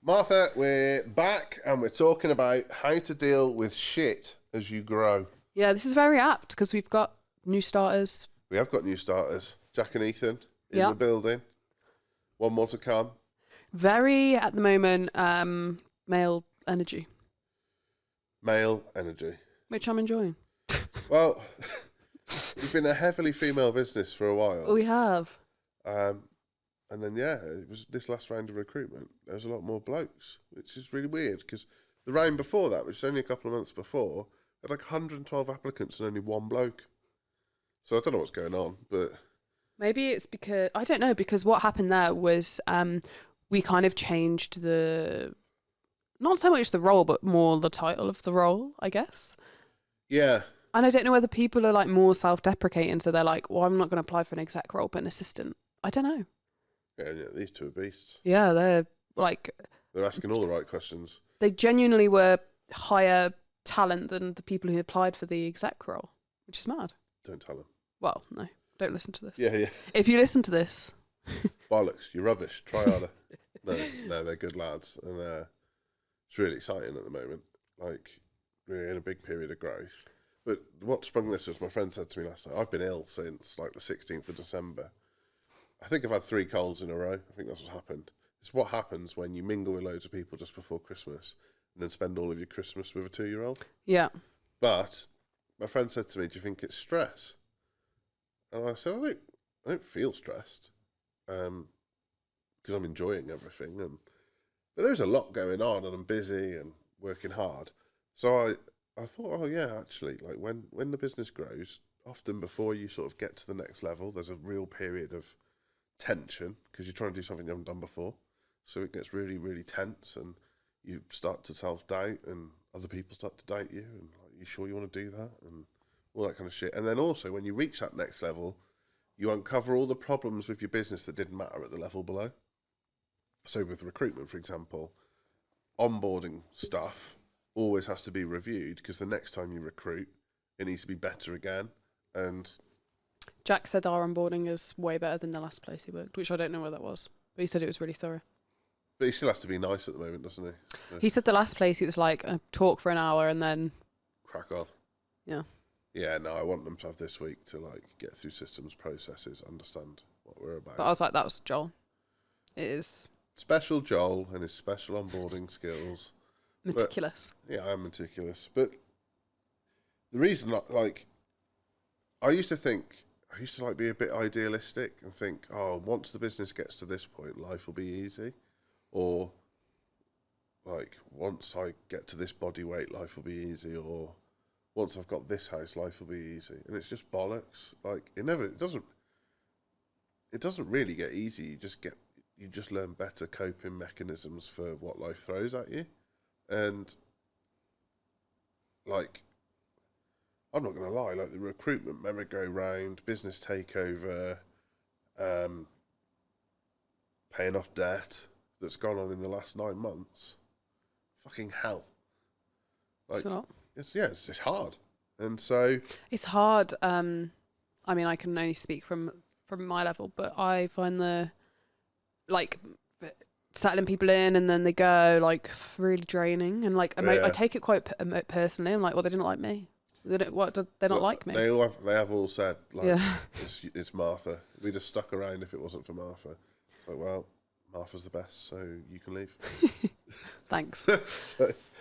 Martha, we're back and we're talking about how to deal with shit as you grow. Yeah, this is very apt because we've got new starters. We have got new starters. Jack and Ethan in the building. One more to come. Very, at the moment, male energy. Male energy. Which I'm enjoying. Well, we've been a heavily female business for a while. We have. And then, it was this last round of recruitment. There was a lot more blokes, which is really weird because the round before that, which was only a couple of months before, had like 112 applicants and only one bloke. So I don't know what's going on, but... Maybe it's because, I don't know, because what happened there was we kind of changed not so much the role, but more the title of the role, I guess. Yeah. And I don't know whether people are like more self-deprecating, so they're like, well, I'm not going to apply for an exec role, but an assistant. I don't know. Yeah, these two are beasts. Yeah, they're like... They're asking all the right questions. They genuinely were higher talent than the people who applied for the exec role, which is mad. Don't tell them. Well, no, don't listen to this. Yeah. If you listen to this... Bollocks, you're rubbish. Try harder. No, they're good lads. And it's really exciting at the moment. Like, we're in a big period of growth. But what sprung this was my friend said to me last night, I've been ill since like the 16th of December. I think I've had 3 colds in a row. I think that's what happened. It's what happens when you mingle with loads of people just before Christmas and then spend all of your Christmas with a 2-year-old. Yeah. But my friend said to me, do you think it's stress? And I said, I don't feel stressed because I'm enjoying everything. But there's a lot going on and I'm busy and working hard. So I thought, oh yeah, actually, like when the business grows, often before you sort of get to the next level, there's a real period of tension because you're trying to do something you haven't done before. So it gets really, really tense and you start to self-doubt and other people start to doubt you and like, you sure you want to do that and all that kind of shit. And then also when you reach that next level, you uncover all the problems with your business that didn't matter at the level below. So with recruitment, for example, onboarding stuff always has to be reviewed because the next time you recruit, it needs to be better again. And Jack said our onboarding is way better than the last place he worked, which I don't know where that was, but he said it was really thorough. But he still has to be nice at the moment, doesn't he? So he said the last place it was like a talk for an hour and then crack on. Yeah. Yeah, no, I want them to have this week to like get through systems, processes, understand what we're about. But I was like, that was Joel. It is special Joel and his special onboarding skills. Meticulous. But, yeah, I'm meticulous. But the reason, like, I used to like be a bit idealistic and think, oh, once the business gets to this point, life will be easy. Or, like, once I get to this body weight, life will be easy. Or, once I've got this house, life will be easy. And it's just bollocks. Like, it doesn't really get easy. You just learn better coping mechanisms for what life throws at you. And, like, I'm not going to lie, like the recruitment merry-go-round, business takeover, paying off debt that's gone on in the last 9 months, fucking hell. Like, it's hard. And so... It's hard. I mean, I can only speak from my level, but I find settling people in and then they go, like, really draining. And, like, I take it quite personally. I'm like, well, they didn't like me. They're not like me. They have all said, like, it's Martha. We just stuck around if it wasn't for Martha. It's like, well, Martha's the best, so you can leave. Thanks.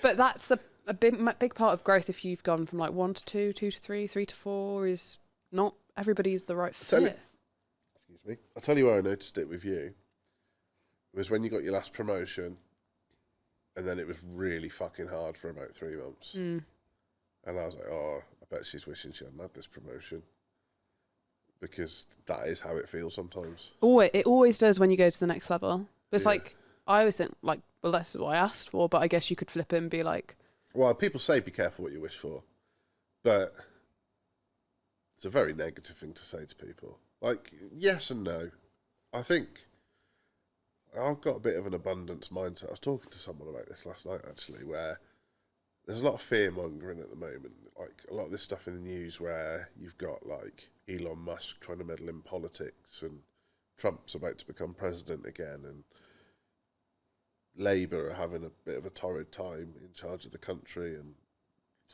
But that's a big part of growth. If you've gone from like 1 to 2, 2 to 3, 3 to 4, is not everybody's the right fit. Excuse me. I'll tell you where I noticed it with you. It was when you got your last promotion, and then it was really fucking hard for about 3 months. And I was like, oh, I bet she's wishing she hadn't had this promotion. Because that is how it feels sometimes. It always does when you go to the next level. But it's like, I always think, like, well, that's what I asked for, but I guess you could flip it and be like... Well, people say be careful what you wish for. But it's a very negative thing to say to people. Like, yes and no. I think I've got a bit of an abundance mindset. I was talking to someone about this last night, actually, where... There's a lot of fear-mongering at the moment. Like, a lot of this stuff in the news where you've got, like, Elon Musk trying to meddle in politics and Trump's about to become president again and Labour are having a bit of a torrid time in charge of the country, and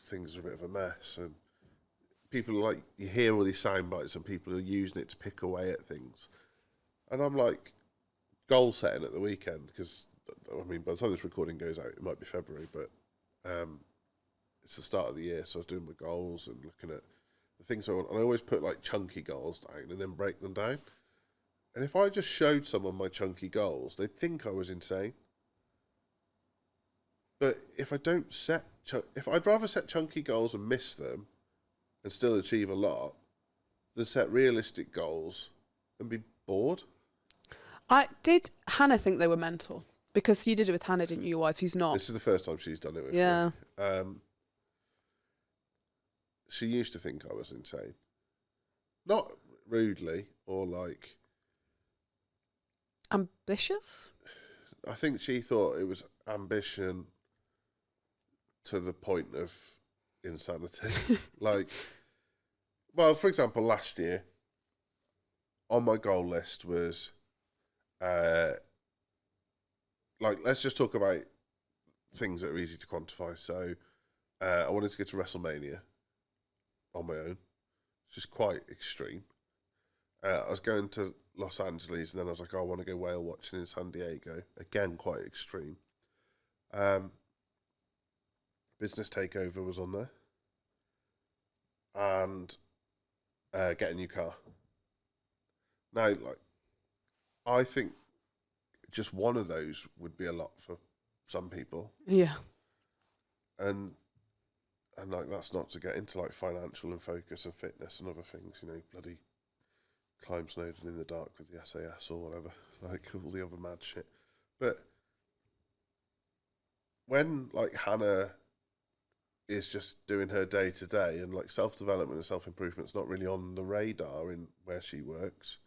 things are a bit of a mess. And people are like, you hear all these sound bites, and people are using it to pick away at things. And I'm like, goal setting at the weekend, because I mean, by the time this recording goes out, it might be February, but it's the start of the year, so I was doing my goals and looking at the things I want. And I always put like chunky goals down and then break them down. And if I just showed someone my chunky goals, they'd think I was insane. But if I don't set, if I'd rather set chunky goals and miss them and still achieve a lot than set realistic goals and be bored. Did Hannah think they were mental? Because you did it with Hannah, didn't you, your wife, who's not? This is the first time she's done it with me. Yeah. She used to think I was insane. Not rudely or like... Ambitious? I think she thought it was ambition to the point of insanity. Like, well, for example, last year, on my goal list was... like, let's just talk about things that are easy to quantify. So, I wanted to go to WrestleMania on my own, which is quite extreme. I was going to Los Angeles, and then I was like, oh, I want to go whale watching in San Diego. Again, quite extreme. Business takeover was on there. And get a new car. Now, like, I think just one of those would be a lot for some people. Yeah. And like, that's not to get into like financial and focus and fitness and other things, you know, bloody climb Snowdon in the dark with the SAS or whatever, like all the other mad shit. But when like Hannah is just doing her day to day, and like self-development and self-improvement's not really on the radar in where she works,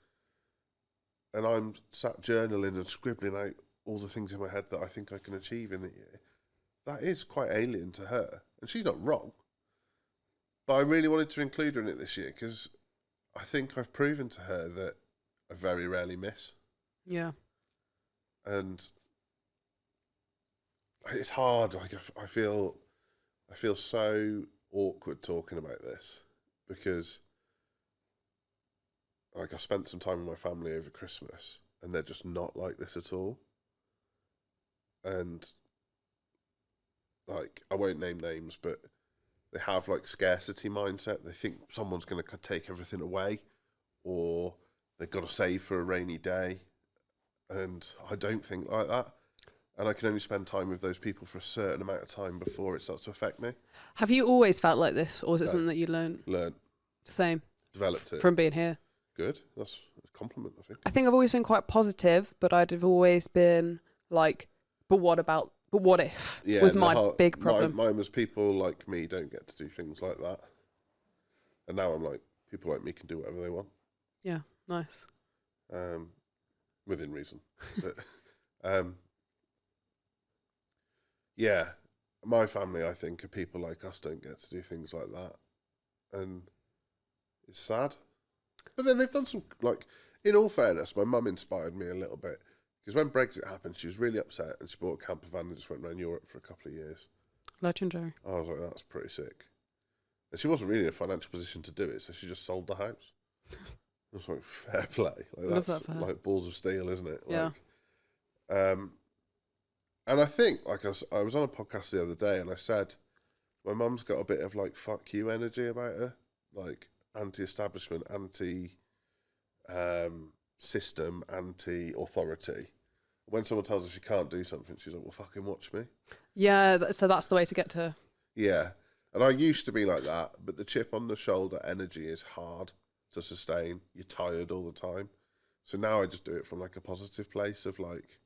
and I'm sat journaling and scribbling out all the things in my head that I think I can achieve in the year, that is quite alien to her. And she's not wrong. But I really wanted to include her in it this year because I think I've proven to her that I very rarely miss. Yeah. And it's hard. Like, I feel so awkward talking about this because, like, I spent some time with my family over Christmas and they're just not like this at all. And, like, I won't name names, but they have, like, scarcity mindset. They think someone's going to take everything away, or they've got to save for a rainy day. And I don't think like that. And I can only spend time with those people for a certain amount of time before it starts to affect me. Have you always felt like this, or is it something that you learned? Learned. Same. Developed it. From being here. Good. That's a compliment, I think. I think I've always been quite positive, but I'd have always been like, but what if was my big problem. Mine was people like me don't get to do things like that. And now I'm like, people like me can do whatever they want. Yeah, nice. Within reason. But, yeah, my family, I think, are people like us don't get to do things like that. And it's sad. But then they've done some, like, in all fairness, my mum inspired me a little bit. Because when Brexit happened, she was really upset and she bought a camper van and just went around Europe for a couple of years. Legendary. I was like, that's pretty sick. And she wasn't really in a financial position to do it, so she just sold the house. I was like, fair play. Like, that's like balls of steel, isn't it? Yeah. Like, and I think, like, I was on a podcast the other day and I said, my mum's got a bit of, like, fuck you energy about her. Like, anti-establishment, anti-system, anti-authority. When someone tells her she can't do something, she's like, well, fucking watch me. Yeah, so that's the way to get to her. Yeah. And I used to be like that, but the chip on the shoulder energy is hard to sustain. You're tired all the time. So now I just do it from, like, a positive place of, like,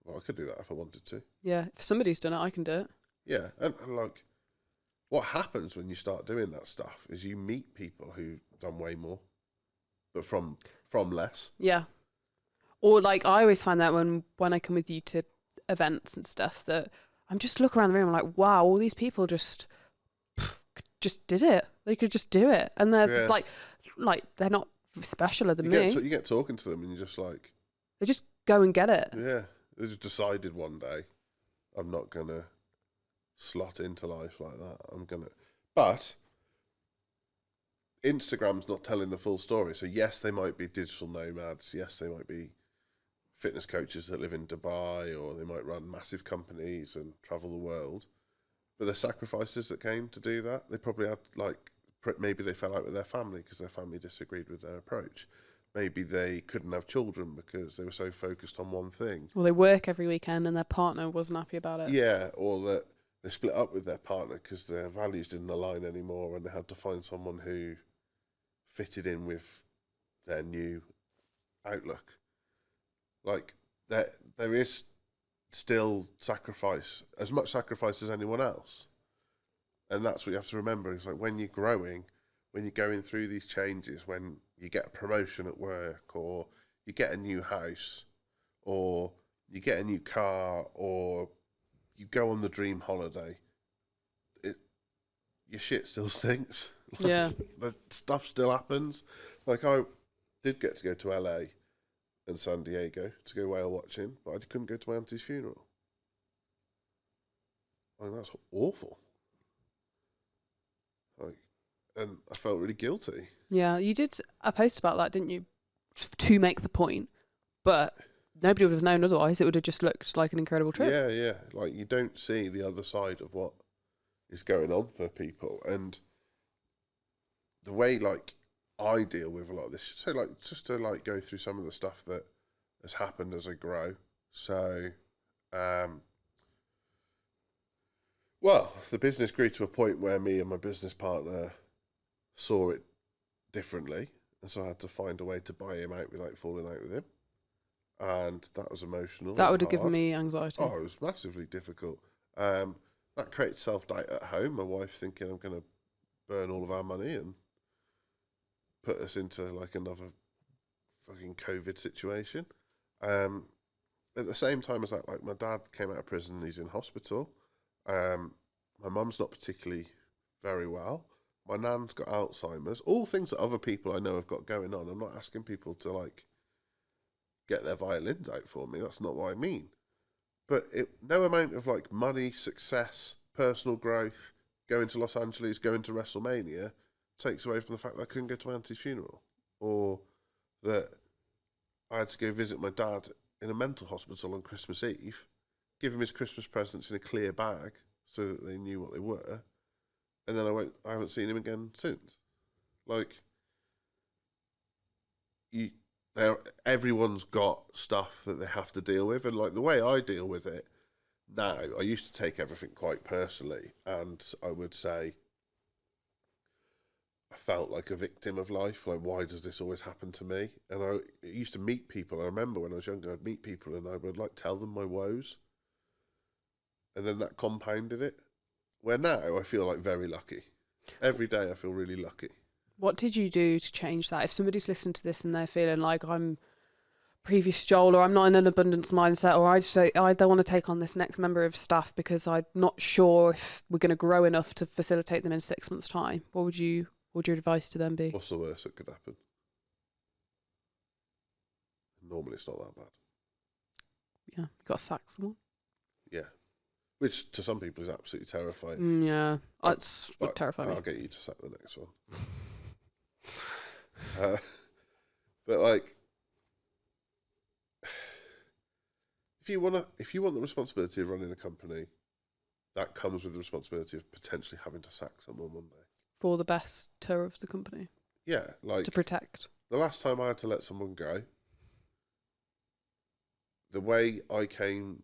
well, I could do that if I wanted to. Yeah, if somebody's done it, I can do it. Yeah, and like, what happens when you start doing that stuff is you meet people who've done way more, but from less. Yeah. Or, like, I always find that when I come with you to events and stuff, that I'm just look around the room and I'm like, wow, all these people just did it. They could just do it. And they're just like they're not specialer than me. You get talking to them and you're just like... They just go and get it. Yeah. They just decided one day, I'm not going to slot into life like that. But Instagram's not telling the full story. So yes, they might be digital nomads. Yes, they might be fitness coaches that live in Dubai, or they might run massive companies and travel the world. But the sacrifices that came to do that, they probably had, like, maybe they fell out with their family because their family disagreed with their approach. Maybe they couldn't have children because they were so focused on one thing. Well, they work every weekend and their partner wasn't happy about it. Yeah, or that they split up with their partner because their values didn't align anymore, and they had to find someone who fitted in with their new outlook. Like, there is still sacrifice, as much sacrifice as anyone else. And that's what you have to remember. It's like when you're growing, when you're going through these changes, when you get a promotion at work, or you get a new house, or you get a new car, or you go on the dream holiday, your shit still stinks. Like, Yeah. the stuff still happens. Like, I did get to go to LA and San Diego to go whale watching, but I couldn't go to my auntie's funeral. I mean, that's awful. Like, and I felt really guilty. Yeah, you did a post about that, didn't you? To make the point, but nobody would have known otherwise. It would have just looked like an incredible trip. Yeah, yeah. Like, you don't see the other side of what is going on for people, and the way, like, I deal with a lot of this. So, like, just to, like, go through some of the stuff that has happened as I grow. So, well, the business grew to a point where me and my business partner saw it differently, and so I had to find a way to buy him out without falling out with him, and that was emotional. That and would have given hard. me anxiety. Oh, it was massively difficult. That created self-doubt at home. My wife thinking I'm going to burn all of our money and put us into, like, another fucking COVID situation. At the same time as that, like, my dad came out of prison, he's in hospital. My mum's not particularly very well. My nan's got Alzheimer's. All things that other people I know have got going on. I'm not asking people to, like, get their violins out for me. That's not what I mean. But no amount of, like, money, success, personal growth, going to Los Angeles, going to WrestleMania, takes away from the fact that I couldn't go to my auntie's funeral, or that I had to go visit my dad in a mental hospital on Christmas Eve, give him his Christmas presents in a clear bag so that they knew what they were, and then I haven't seen him again since. Like, everyone's got stuff that they have to deal with, and, like, the way I deal with it now, I used to take everything quite personally, and I would say I felt like a victim of life. Like, why does this always happen to me? And I used to meet people. I remember when I was younger, I'd meet people and I would, like, tell them my woes, and then that compounded it. Where now I feel like very lucky. Every day I feel really lucky. What did you do to change that? If somebody's listening to this and they're feeling like I'm previous Joel, or I'm not in an abundance mindset, or I don't want to take on this next member of staff because I'm not sure if we're going to grow enough to facilitate them in 6 months' time, what would your advice to them be? What's the worst that could happen? Normally it's not that bad. Yeah, you got to sack someone. Yeah. Which to some people is absolutely terrifying. Yeah, that's what terrifies me. I'll get you to sack the next one. But, like, if you want the responsibility of running a company, that comes with the responsibility of potentially having to sack someone one day. For the best tour of the company. Yeah, like, to protect. The last time I had to let someone go, the way I came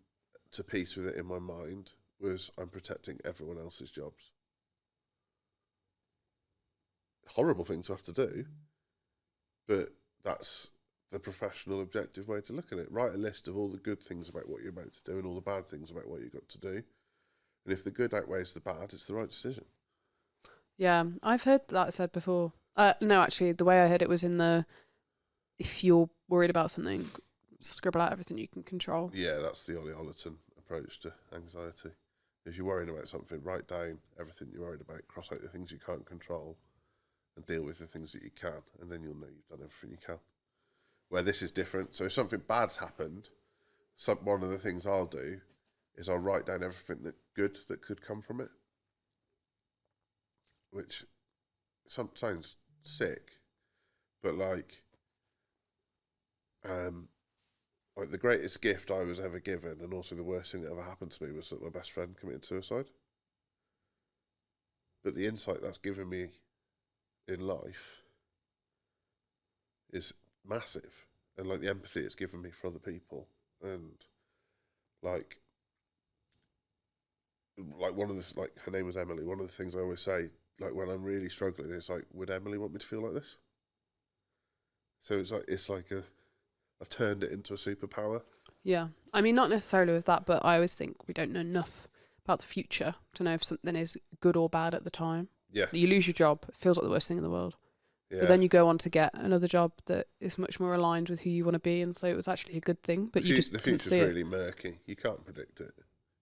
to peace with it in my mind was I'm protecting everyone else's jobs. Horrible thing to have to do, but that's the professional objective way to look at it. Write a list of all the good things about what you're about to do and all the bad things about what you've got to do. And if the good outweighs the bad, it's the right decision. Yeah, I've heard that said before. No, actually, the way I heard it was if you're worried about something, scribble out everything you can control. Yeah, that's the Ollie Ollerton approach to anxiety. If you're worrying about something, write down everything you're worried about, cross out the things you can't control, and deal with the things that you can, and then you'll know you've done everything you can. Where this is different, so if something bad's happened, one of the things I'll do is I'll write down everything that could come from it, which sounds sick, but like the greatest gift I was ever given, and also the worst thing that ever happened to me, was that my best friend committed suicide. But the insight that's given me in life is massive, and like the empathy it's given me for other people, and like one of the, like, her name was Emily. One of the things I always say, like when I'm really struggling, is like, would Emily want me to feel like this? So it's like I've turned it into a superpower. Yeah. I mean, not necessarily with that, but I always think we don't know enough about the future to know if something is good or bad at the time. Yeah. You lose your job, it feels like the worst thing in the world. Yeah. But then you go on to get another job that is much more aligned with who you want to be, and so it was actually a good thing. But you just the couldn't future's see really murky. You can't predict it.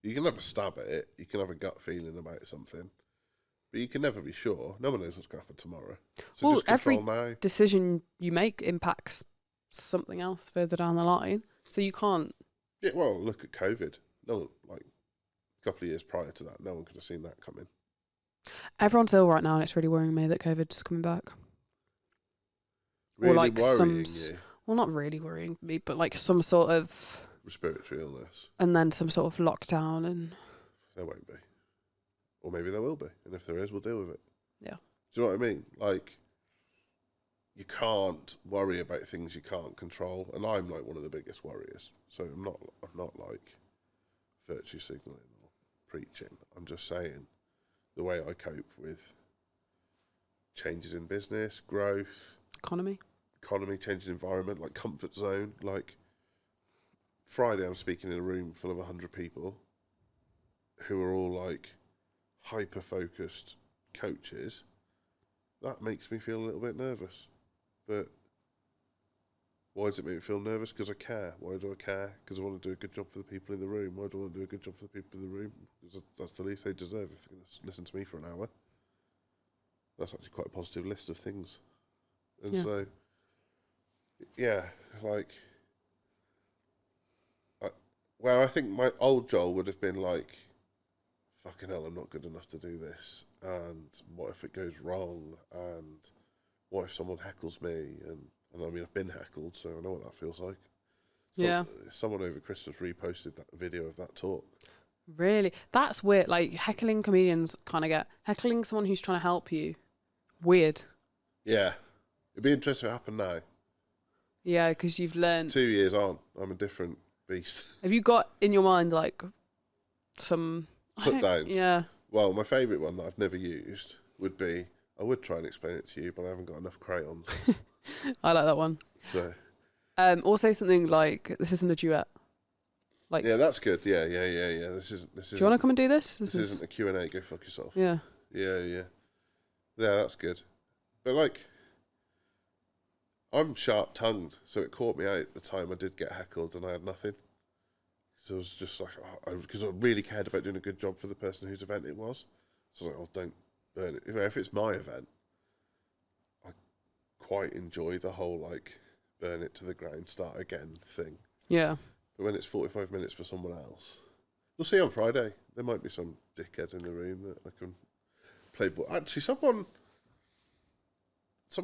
You can have a stab at it. You can have a gut feeling about something, but you can never be sure. No one knows what's going to happen tomorrow. So well, just control every now. decision you make impacts something else further down the line. So you can't. Yeah. Well, look at COVID. No one, like a couple of years prior to that, no one could have seen that coming. Everyone's ill right now, and it's really worrying me that COVID's coming back. Really or like worrying some. you. Well, not really worrying me, but like some sort of Respiratory illness. And then some sort of lockdown, and There won't be. Or maybe there will be. And if there is, we'll deal with it. Yeah. Do you know what I mean? Like, you can't worry about things you can't control. And I'm like one of the biggest worriers. So I'm not like virtue signaling or preaching. I'm just saying the way I cope with changes in business, growth, economy, changing environment, like comfort zone. Like, Friday I'm speaking in a room full of 100 people who are all like hyper-focused coaches. That makes me feel a little bit nervous. But why does it make me feel nervous? Because I care. Why do I care? Because I want to do a good job for the people in the room. Why do I want to do a good job for the people in the room? Because that's the least they deserve if they're going to listen to me for an hour. That's actually quite a positive list of things. And Yeah. so, yeah, like, I think my old Joel would have been like, fucking hell, I'm not good enough to do this. And what if it goes wrong? And what if someone heckles me? And I mean, I've been heckled, so I know what that feels like. So Yeah. Someone over Christmas reposted that video of that talk. Really? That's weird. Like, heckling comedians kind of get... Heckling someone who's trying to help you, weird. Yeah. It'd be interesting if it happened now. Yeah, because you've learned... 2 years on, I'm a different beast. Have you got in your mind, like, some... Put downs. Yeah. Well, my favourite one that I've never used would be, I would try and explain it to you, but I haven't got enough crayons. I like that one. So... also something like, this isn't a duet. Like, yeah, that's good. Yeah. This is. do you want to come and do this? This isn't a Q&A. Go fuck yourself. Yeah. Yeah, that's good. But like, I'm sharp-tongued, so it caught me out at the time I did get heckled and I had nothing. So I was just like, because I really cared about doing a good job for the person whose event it was. So I was like, don't burn it. If it's my event, I quite enjoy the whole like burn it to the ground, start again thing. Yeah. But when it's 45 minutes for someone else, we'll see on Friday. There might be some dickhead in the room that I can play ball. Actually, someone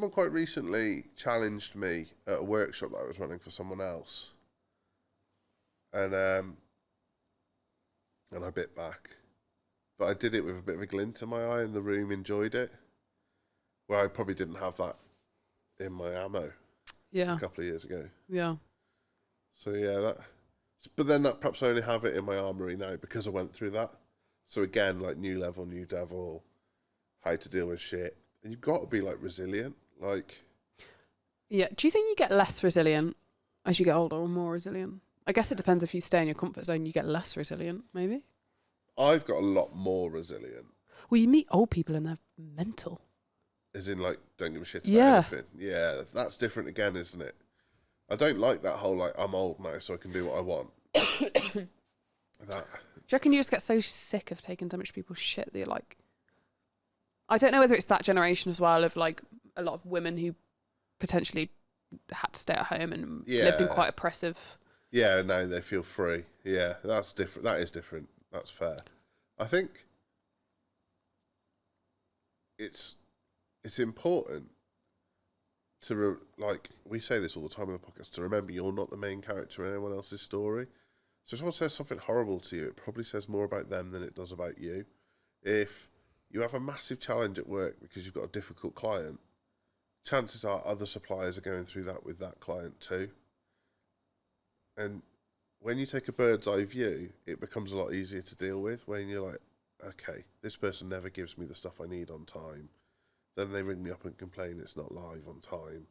quite recently challenged me at a workshop that I was running for someone else. And I bit back. But I did it with a bit of a glint in my eye, and the room enjoyed it. Where I probably didn't have that in my ammo a couple of years ago. Yeah. So yeah, but then that perhaps I only have it in my armory now because I went through that. So again, like new level, new devil, how to deal with shit. And you've got to be like resilient. Like, Yeah. Do you think you get less resilient as you get older or more resilient? I guess it depends. If you stay in your comfort zone, you get less resilient, maybe. I've got a lot more resilient. Well, you meet old people and they're mental. As in, like, don't give a shit about anything. Yeah, that's different again, isn't it? I don't like that whole, like, I'm old now, so I can do what I want. Do you reckon you just get so sick of taking so much people's shit that you're like... I don't know whether it's that generation as well of, like, a lot of women who potentially had to stay at home and lived in quite oppressive Yeah, no, they feel free. Yeah, that's different. That is different. That's fair. I think it's important to like we say this all the time on the podcast, to remember you're not the main character in anyone else's story. So if someone says something horrible to you, it probably says more about them than it does about you. If you have a massive challenge at work because you've got a difficult client, chances are other suppliers are going through that with that client too. And when you take a bird's eye view, it becomes a lot easier to deal with when you're like, okay, this person never gives me the stuff I need on time. Then they ring me up and complain it's not live on time.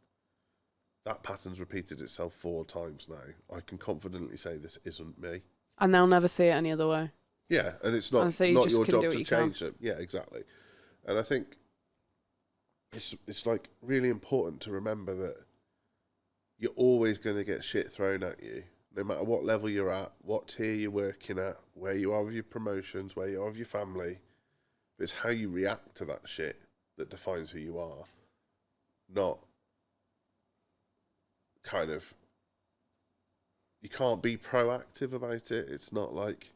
That pattern's repeated itself 4 times now. I can confidently say this isn't me. And they'll never see it any other way. Yeah, and it's And not so you not just your can job do what to you can. change them. Yeah, exactly. And I think it's like really important to remember that you're always going to get shit thrown at you, no matter what level you're at, what tier you're working at, where you are with your promotions, where you are with your family. It's how you react to that shit that defines who you are, not kind of. You can't be proactive about it. It's not like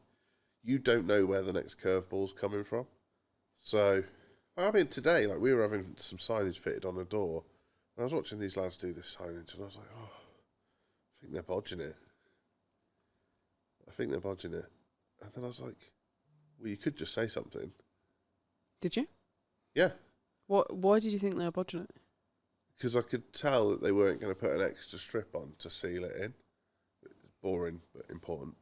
you don't know where the next curveball's coming from. So, I mean, today, like, we were having some signage fitted on a door, and I was watching these lads do this signage, and I was like, oh, I think they're bodging it. And then I was like, well, you could just say something. Did you? Yeah. Why did you think they were bodging it? Because I could tell that they weren't going to put an extra strip on to seal it in. Boring, but important.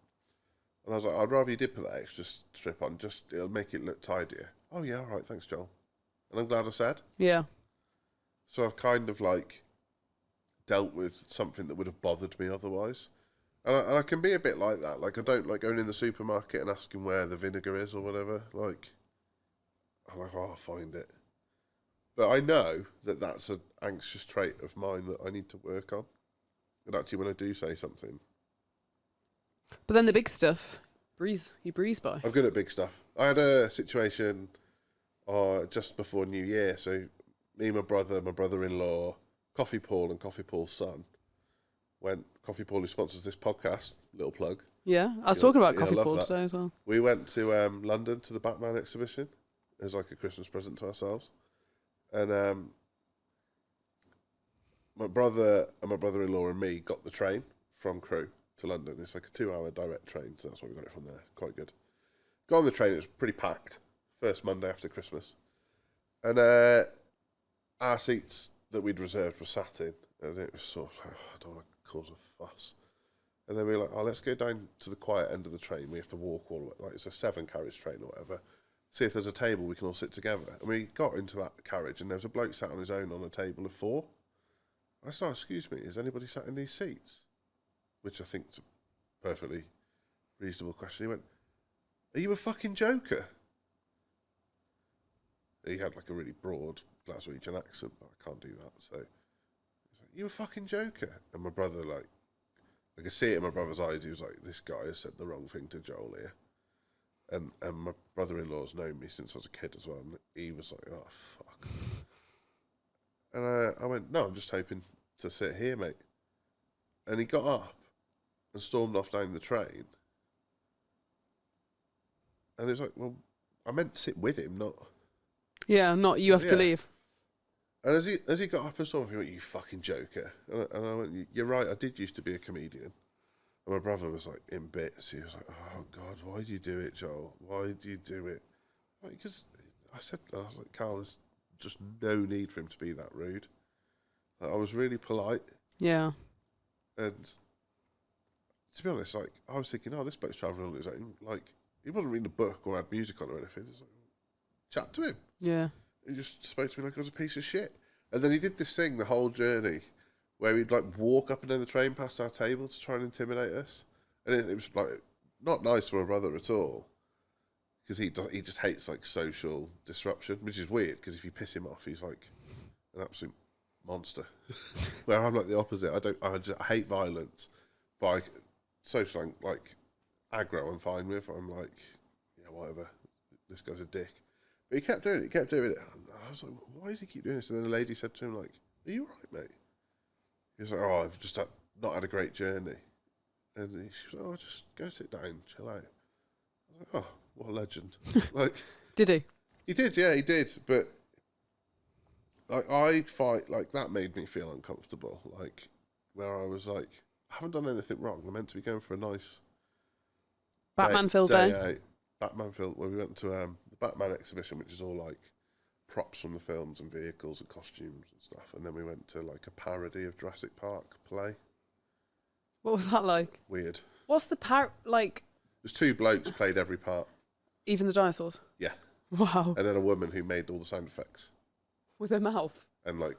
And I was like, I'd rather you did put that extra strip on, just it'll make it look tidier. Oh yeah, all right, thanks, Joel. And I'm glad I said. Yeah. So I've kind of like dealt with something that would have bothered me otherwise. And I can be a bit like that. Like, I don't like going in the supermarket and asking where the vinegar is or whatever. Like, I'm like, oh, I'll find it. But I know that that's an anxious trait of mine that I need to work on. And actually, when I do say something, But then the big stuff, you breeze by. I'm good at big stuff. I had a situation just before New Year. So me, my brother-in-law, Coffee Paul and Coffee Paul's son went. Coffee Paul, who sponsors this podcast, little plug. Yeah, I was talking about Coffee Paul today as well. We went to London to the Batman exhibition as like a Christmas present to ourselves. And my brother and my brother-in-law and me got the train from Crewe to London. It's like a 2-hour direct train, so that's why we got it from there. Quite good. Got on the train, it was pretty packed. First Monday after Christmas. And our seats that we'd reserved were sat in. And it was sort of like, oh, I don't want to cause a fuss. And then we were like, oh, let's go down to the quiet end of the train. We have to walk all the way. Like, it's a 7-carriage train or whatever. See if there's a table we can all sit together. And we got into that carriage, and there was a bloke sat on his own on a table of 4. I said, oh, excuse me, is anybody sat in these seats? Which I think is a perfectly reasonable question. He went, are you a fucking joker? He had like a really broad Glaswegian accent, but I can't do that. So he's like, you a fucking joker? And my brother, like, I could see it in my brother's eyes. He was like, this guy has said the wrong thing to Joel here. And my brother-in-law's known me since I was a kid as well. And he was like, oh, fuck. And I went, no, I'm just hoping to sit here, mate. And he got up and stormed off down the train. And he was like, well, I meant to sit with him, not... Yeah, not you have to leave. And as he got up and stormed off, he went, you fucking joker. And I went, you're right, I did used to be a comedian. And my brother was like in bits. He was like, oh, God, why do you do it, Joel? Why do you do it? Because I was like, Carl, there's just no need for him to be that rude. Like, I was really polite. Yeah. And to be honest, like, I was thinking, oh, this bloke's travelling on his own. Like, he wasn't reading a book or had music on or anything. It's like, chat to him. Yeah. He just spoke to me like I was a piece of shit. And then he did this thing the whole journey where he'd like walk up and down the train past our table to try and intimidate us. And it was like not nice for my brother at all. Because he just hates like social disruption, which is weird because if you piss him off, he's like an absolute monster. Where I'm like the opposite. I hate violence, but social like aggro I'm fine with. I'm like, yeah, whatever. This guy's a dick. But he kept doing it. And I was like, why does he keep doing this? And then the lady said to him, like, are you all right, mate? He was like, oh, I've just not had a great journey. And she was like, oh, just go sit down, chill out. I was like, oh, what a legend. Like, Did he? he did, yeah, he did. But like, I fight, like, that made me feel uncomfortable. Like, where I was like, I haven't done anything wrong. I'm meant to be going for a nice Batman-filled day. out. Batman-filled, where we went to the Batman exhibition, which is all like props from the films and vehicles and costumes and stuff. And then we went to like a parody of Jurassic Park play. What was that like? Weird. What's the like? There's two blokes played every part. Even the dinosaurs? Yeah. Wow. And then a woman who made all the sound effects. With their mouth? And like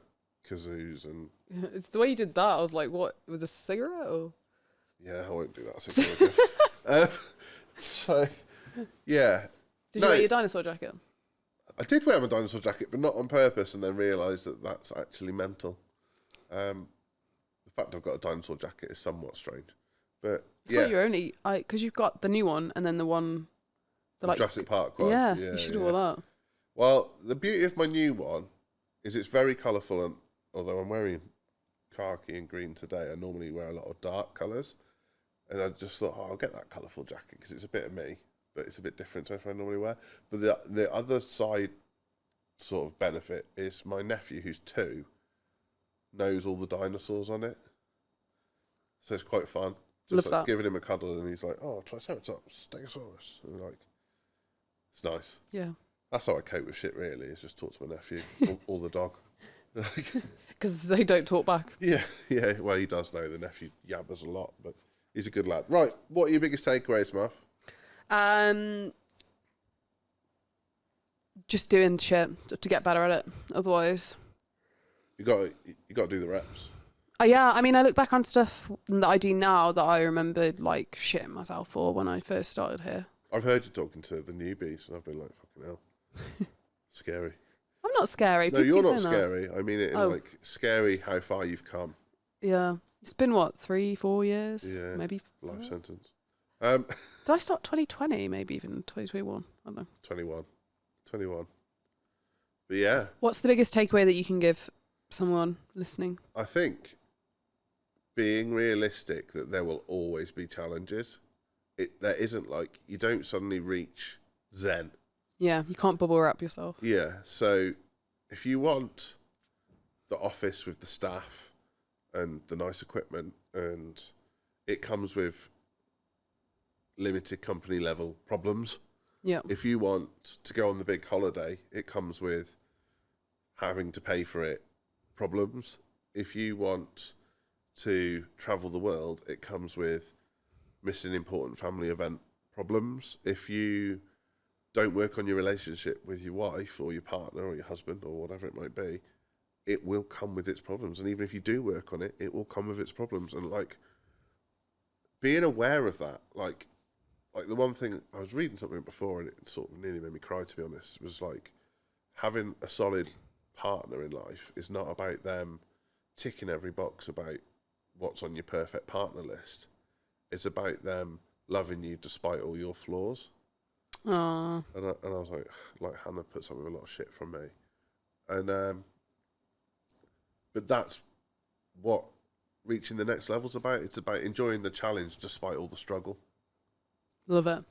kazoos and... It's the way you did that, I was like, what, with a cigarette or? Yeah, I won't do that. So, yeah. Did you wear your dinosaur jacket? I did wear my dinosaur jacket, but not on purpose, and then realised that that's actually mental. The fact I've got a dinosaur jacket is somewhat strange. But I saw your only, because you've got the new one and then the one, the like Jurassic Park one. Yeah, you should have wore that. Well, the beauty of my new one is it's very colourful, and although I'm wearing khaki and green today, I normally wear a lot of dark colours. And I just thought, oh, I'll get that colourful jacket because it's a bit of me, but it's a bit different to anything I normally wear. But the other side sort of benefit is my nephew, who's 2, knows all the dinosaurs on it. So it's quite fun. Just Love that. Giving him a cuddle, and he's like, oh, Triceratops, Stegosaurus. And like, it's nice. Yeah. That's how I cope with shit, really, is just talk to my nephew, or the dog. Because they don't talk back. Yeah, well, he does know. The nephew yabbers a lot, but he's a good lad. Right, what are your biggest takeaways, Muff? Just doing shit to get better at it. Otherwise, You got to do the reps. yeah. I mean, I look back on stuff that I do now that I remembered like shitting myself for when I first started here. I've heard you talking to the newbies, and I've been like, fucking hell, scary. I'm not scary. No, People you're keep not saying that. scary. I mean it in like scary how far you've come. Yeah, it's been what 3-4 years. Yeah, maybe life sentence. Did I start 2020? Maybe even 2021. I don't know. 21. But yeah. What's the biggest takeaway that you can give someone listening? I think being realistic that there will always be challenges. There isn't like, you don't suddenly reach Zen. Yeah, you can't bubble wrap yourself. Yeah, so if you want the office with the staff and the nice equipment, and it comes with limited company level problems. Yeah. If you want to go on the big holiday, it comes with having to pay for it problems. If you want to travel the world, it comes with missing important family event problems. If you don't work on your relationship with your wife or your partner or your husband or whatever it might be, it will come with its problems. And even if you do work on it, it will come with its problems. And like being aware of that, like the one thing, I was reading something before and it sort of nearly made me cry, to be honest, was like having a solid partner in life is not about them ticking every box about what's on your perfect partner list. It's about them loving you despite all your flaws. Aww. And I was like Hannah puts up with a lot of shit from me. And but that's what reaching the next level's about. It's about enjoying the challenge despite all the struggle. Love it.